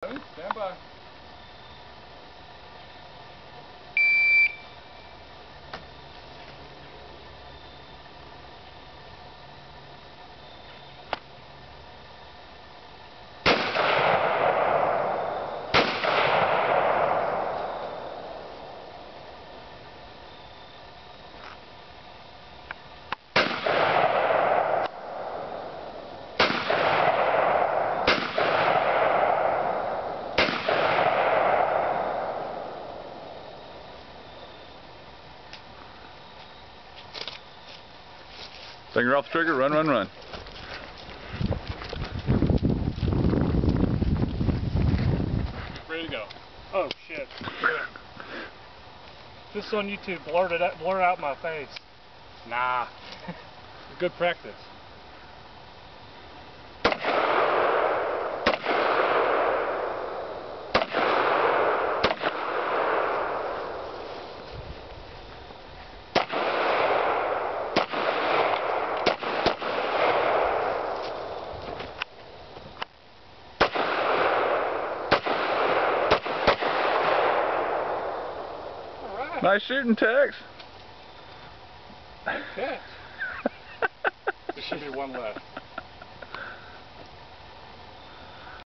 Stand by. Finger off the trigger, run, run, run. Ready to go. Oh shit. This on YouTube blur out my face. Nah. Good practice. Nice shooting, Tex. Good catch. There should be one left.